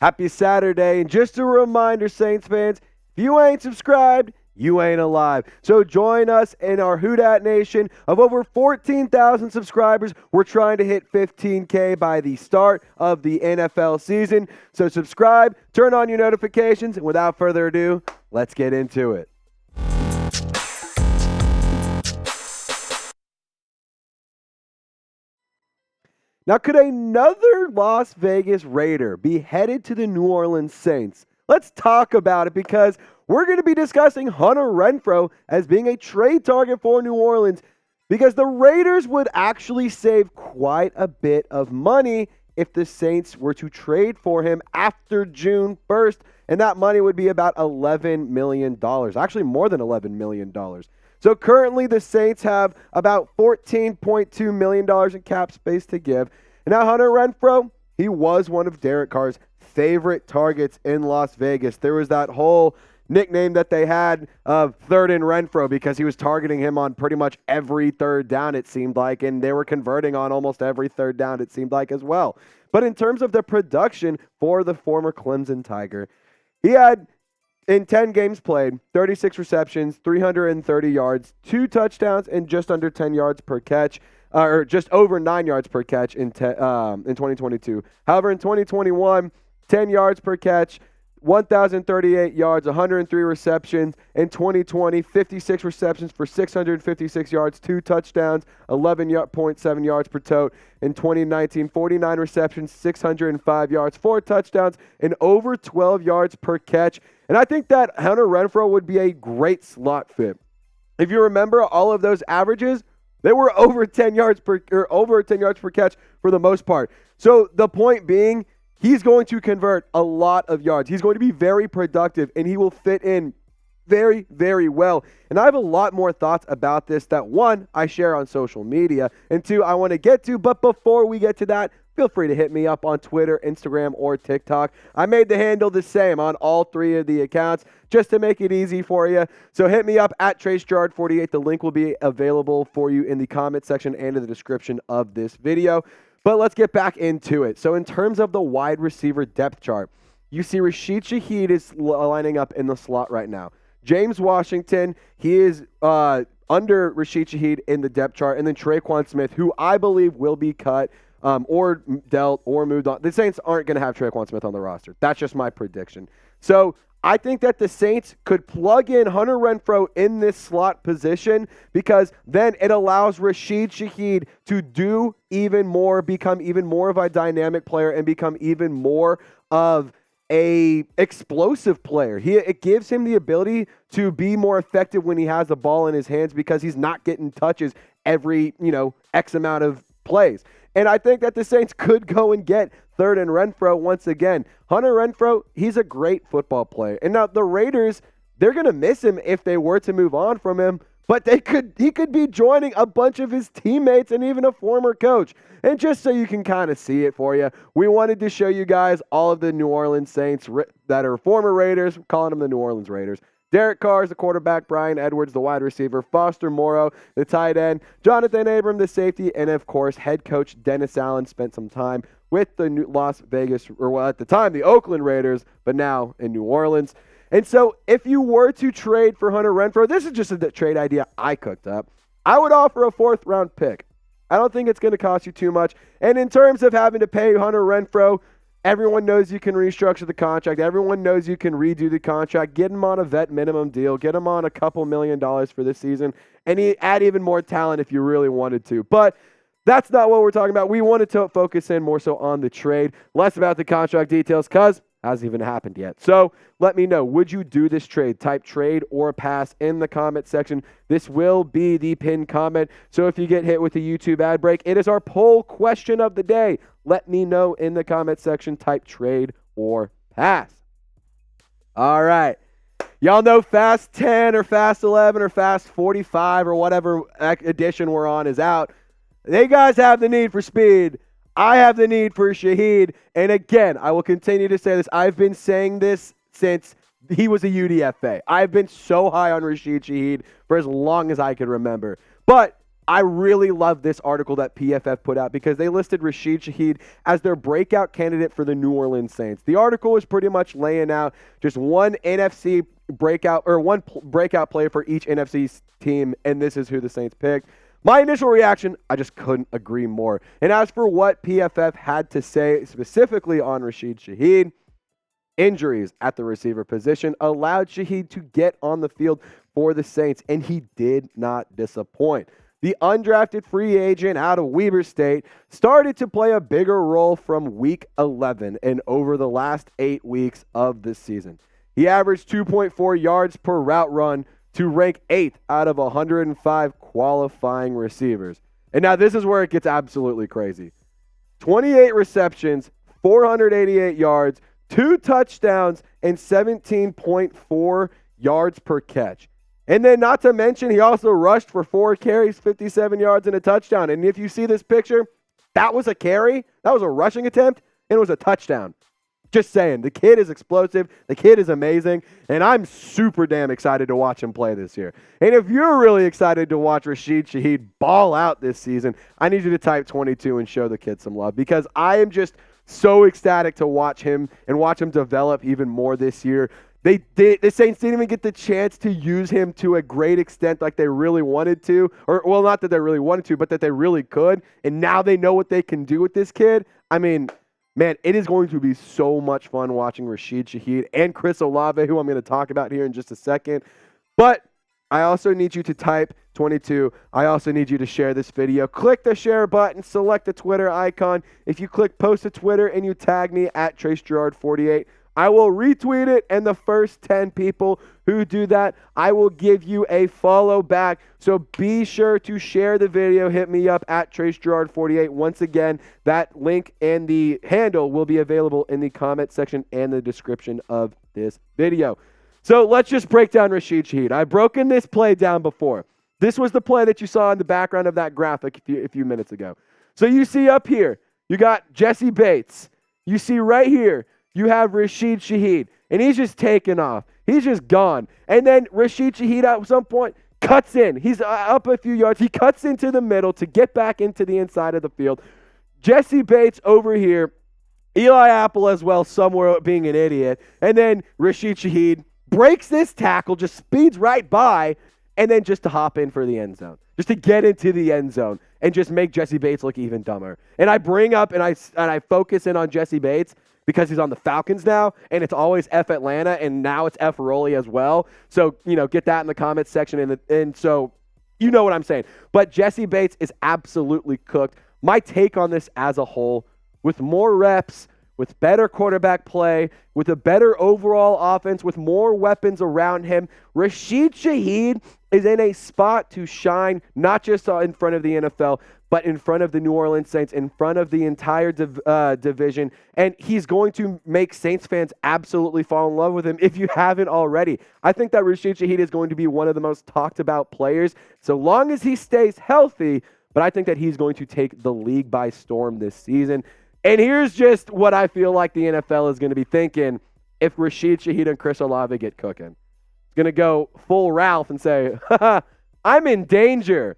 Happy Saturday. And just a reminder, Saints fans, if you ain't subscribed, you ain't alive. So join us in our Who Dat Nation of over 14,000 subscribers. We're trying to hit 15K by the start of the NFL season. So subscribe, turn on your notifications, and without further ado, let's get into it. Now, could another Las Vegas Raider be headed to the New Orleans Saints? Let's talk about it because we're going to be discussing Hunter Renfrow as being a trade target for New Orleans because the Raiders would actually save quite a bit of money if the Saints were to trade for him after June 1st, and that money would be about $11 million, actually more than $11 million. So currently the Saints have about $14.2 million in cap space to give. And now Hunter Renfrow, he was one of Derek Carr's favorite targets in Las Vegas. There was that whole nickname that they had of Third and Renfrow because he was targeting him on pretty much every third down, it seemed like, and they were converting on almost every third down, it seemed like, as well. But in terms of the production for the former Clemson Tiger, he had, in 10 games played, 36 receptions, 330 yards, 2 touchdowns, and just under 10 yards per catch, or just over 9 yards per catch in 2022. However, in 2021, 10 yards per catch, 1,038 yards, 103 receptions. In 2020, 56 receptions for 656 yards, 2 touchdowns, 11.7 yards per tote. In 2019, 49 receptions, 605 yards, 4 touchdowns, and over 12 yards per catch. And I think that Hunter Renfrow would be a great slot fit. If you remember all of those averages, they were over 10 yards per catch for the most part. So the point being, he's going to convert a lot of yards. He's going to be very productive, and he will fit in very, very well. And I have a lot more thoughts about this that, one, I share on social media, and two, I want to get to. But before we get to that, feel free to hit me up on Twitter, Instagram, or TikTok. I made the handle the same on all 3 of the accounts just to make it easy for you. So hit me up at TraceJard48. The link will be available for you in the comment section and in the description of this video. But let's get back into it. So in terms of the wide receiver depth chart, you see Rashid Shaheed is lining up in the slot right now. James Washington, he is under Rashid Shaheed in the depth chart. And then Tre'Quan Smith, who I believe will be cut or dealt or moved on. The Saints aren't going to have Tre'Quan Smith on the roster. That's just my prediction. So I think that the Saints could plug in Hunter Renfrow in this slot position because then it allows Rashid Shaheed to do even more, become even more of a dynamic player and become even more of a explosive player. It gives him the ability to be more effective when he has the ball in his hands because he's not getting touches every, X amount of plays. And I think that the Saints could go and get Third and Renfrow once again. Hunter Renfrow, he's a great football player. And now the Raiders, they're going to miss him if they were to move on from him. But he could be joining a bunch of his teammates and even a former coach. And just so you can kind of see it for you, we wanted to show you guys all of the New Orleans Saints that are former Raiders, calling them the New Orleans Raiders. Derek Carr is the quarterback, Bryan Edwards, the wide receiver, Foster Moreau, the tight end, Jonathan Abram, the safety, and of course, head coach Dennis Allen spent some time with the Las Vegas, or at the time, the Oakland Raiders, but now in New Orleans. And so if you were to trade for Hunter Renfrow, this is just a trade idea I cooked up. I would offer a 4th-round pick. I don't think it's going to cost you too much. And in terms of having to pay Hunter Renfrow, everyone knows you can restructure the contract. Everyone knows you can redo the contract. Get him on a vet minimum deal. Get him on a couple $1 million for this season. And add even more talent if you really wanted to. But that's not what we're talking about. We wanted to focus in more so on the trade, less about the contract details because it hasn't even happened yet. So let me know, would you do this trade? Type trade or pass in the comment section. This will be the pinned comment. So if you get hit with a YouTube ad break, it is our poll question of the day. Let me know in the comment section. Type trade or pass. All right. Y'all know Fast 10 or Fast 11 or Fast 45 or whatever edition we're on is out. They guys have the need for speed. I have the need for Shaheed. And again, I will continue to say this. I've been saying this since he was a UDFA. I've been so high on Rashid Shaheed for as long as I can remember. But I really love this article that PFF put out because they listed Rashid Shaheed as their breakout candidate for the New Orleans Saints. The article is pretty much laying out just one NFC breakout or one breakout player for each NFC team, and this is who the Saints picked. My initial reaction, I just couldn't agree more. And as for what PFF had to say specifically on Rashid Shaheed, injuries at the receiver position allowed Shaheed to get on the field for the Saints, and he did not disappoint. The undrafted free agent out of Weber State started to play a bigger role from week 11 and over the last 8 weeks of this season. He averaged 2.4 yards per route run to rank 8th out of 105 qualifying receivers. And now this is where it gets absolutely crazy. 28 receptions, 488 yards, 2 touchdowns, and 17.4 yards per catch. And then not to mention, he also rushed for 4 carries, 57 yards, and a touchdown. And if you see this picture, that was a carry, that was a rushing attempt, and it was a touchdown. Just saying, the kid is explosive, the kid is amazing, and I'm super damn excited to watch him play this year. And if you're really excited to watch Rashid Shaheed ball out this season, I need you to type 22 and show the kid some love, because I am just so ecstatic to watch him and watch him develop even more this year. The Saints didn't even get the chance to use him to a great extent like they really wanted to. Or, well, not that they really wanted to, but that they really could. And now they know what they can do with this kid. I mean, man, it is going to be so much fun watching Rashid Shaheed and Chris Olave, who I'm going to talk about here in just a second. But I also need you to type 22. I also need you to share this video. Click the share button, select the Twitter icon. If you click post to Twitter and you tag me at TraceGerard48, I will retweet it, and the first 10 people who do that, I will give you a follow back. So be sure to share the video. Hit me up at TraceGerard48. Once again, that link and the handle will be available in the comment section and the description of this video. So let's just break down Rashid Shaheed. I've broken this play down before. This was the play that you saw in the background of that graphic a few minutes ago. So you see up here, you got Jesse Bates. You see right here, you have Rashid Shaheed, and he's just taken off. He's just gone. And then Rashid Shaheed at some point cuts in. He's up a few yards. He cuts into the middle to get back into the inside of the field. Jesse Bates over here. Eli Apple as well, somewhere being an idiot. And then Rashid Shaheed breaks this tackle, just speeds right by, and then just to hop in for the end zone. Just to get into the end zone and just make Jesse Bates look even dumber. And I bring up and I focus in on Jesse Bates because he's on the Falcons now, and it's always F Atlanta, and now it's F Rowley as well. So, get that in the comments section, and so you know what I'm saying. But Jesse Bates is absolutely cooked. My take on this as a whole, with more reps, with better quarterback play, with a better overall offense, with more weapons around him, Rashid Shaheed is in a spot to shine, not just in front of the NFL, but in front of the New Orleans Saints, in front of the entire division. And he's going to make Saints fans absolutely fall in love with him if you haven't already. I think that Rashid Shaheed is going to be one of the most talked about players so long as he stays healthy, but I think that he's going to take the league by storm this season. And here's just what I feel like the NFL is going to be thinking if Rashid Shaheed and Chris Olave get cooking. It's going to go full Ralph and say, I'm in danger.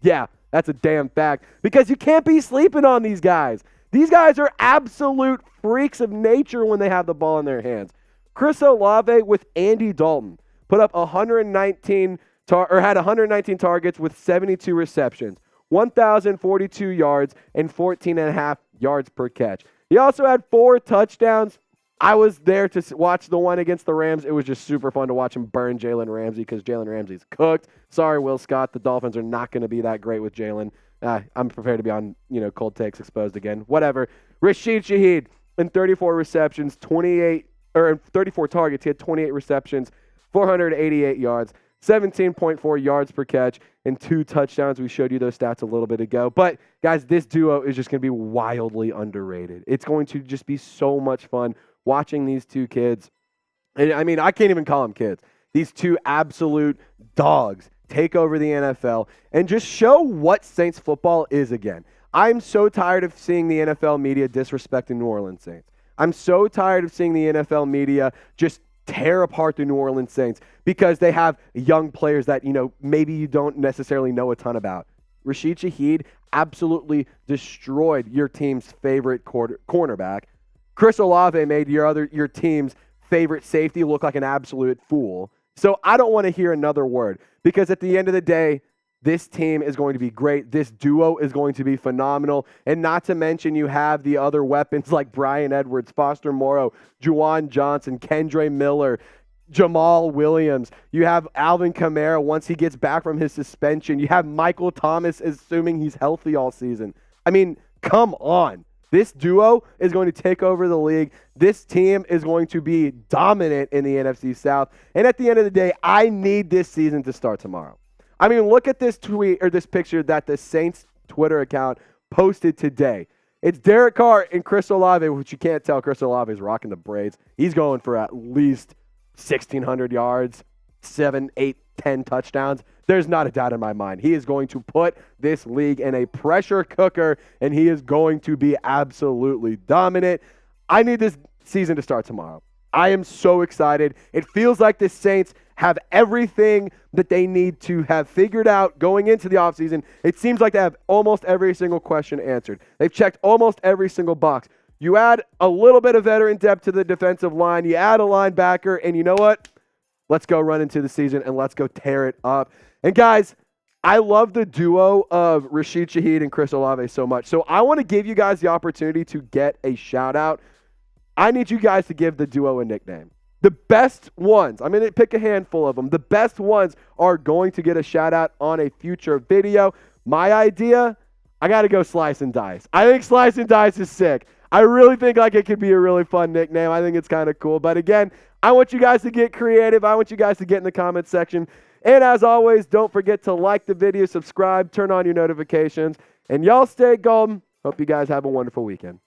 Yeah, that's a damn fact, because you can't be sleeping on these guys. These guys are absolute freaks of nature when they have the ball in their hands. Chris Olave with Andy Dalton put up 119 targets with 72 receptions, 1,042 yards, and 14.5 yards per catch. He also had 4 touchdowns. I was there to watch the one against the Rams. It was just super fun to watch him burn Jalen Ramsey because Jalen Ramsey's cooked. Sorry, Will Scott. The Dolphins are not going to be that great with Jalen. I'm prepared to be on, cold takes exposed again. Whatever. Rashid Shaheed in 34 receptions, 34 targets. He had 28 receptions, 488 yards, 17.4 yards per catch, and 2 touchdowns. We showed you those stats a little bit ago. But, guys, this duo is just going to be wildly underrated. It's going to just be so much fun watching these two kids. And, I mean, I can't even call them kids. These two absolute dogs take over the NFL and just show what Saints football is again. I'm so tired of seeing the NFL media disrespecting New Orleans Saints. I'm so tired of seeing the NFL media just tear apart the New Orleans Saints because they have young players that, maybe you don't necessarily know a ton about. Rashid Shaheed absolutely destroyed your team's favorite cornerback. Chris Olave made your team's favorite safety look like an absolute fool. So I don't want to hear another word, because at the end of the day, this team is going to be great. This duo is going to be phenomenal. And not to mention, you have the other weapons like Bryan Edwards, Foster Moreau, Juwan Johnson, Kendre Miller, Jamaal Williams. You have Alvin Kamara once he gets back from his suspension. You have Michael Thomas, assuming he's healthy all season. I mean, come on. This duo is going to take over the league. This team is going to be dominant in the NFC South. And at the end of the day, I need this season to start tomorrow. I mean, look at this tweet or this picture that the Saints Twitter account posted today. It's Derek Carr and Chris Olave, which you can't tell. Chris Olave is rocking the braids. He's going for at least 1,600 yards, 7, 8, 10 touchdowns. There's not a doubt in my mind. He is going to put this league in a pressure cooker, and he is going to be absolutely dominant. I need this season to start tomorrow. I am so excited. It feels like the Saints have everything that they need to have figured out going into the offseason. It seems like they have almost every single question answered. They've checked almost every single box. You add a little bit of veteran depth to the defensive line. You add a linebacker, and you know what? Let's go run into the season, and let's go tear it up. And guys, I love the duo of Rashid Shaheed and Chris Olave so much. So I want to give you guys the opportunity to get a shout-out. I need you guys to give the duo a nickname. The best ones, I'm going to pick a handful of them. The best ones are going to get a shout-out on a future video. My idea, I got to go Slice and Dice. I think Slice and Dice is sick. I really think like it could be a really fun nickname. I think it's kind of cool. But again, I want you guys to get creative. I want you guys to get in the comments section. And as always, don't forget to like the video, subscribe, turn on your notifications. And y'all stay golden. Hope you guys have a wonderful weekend.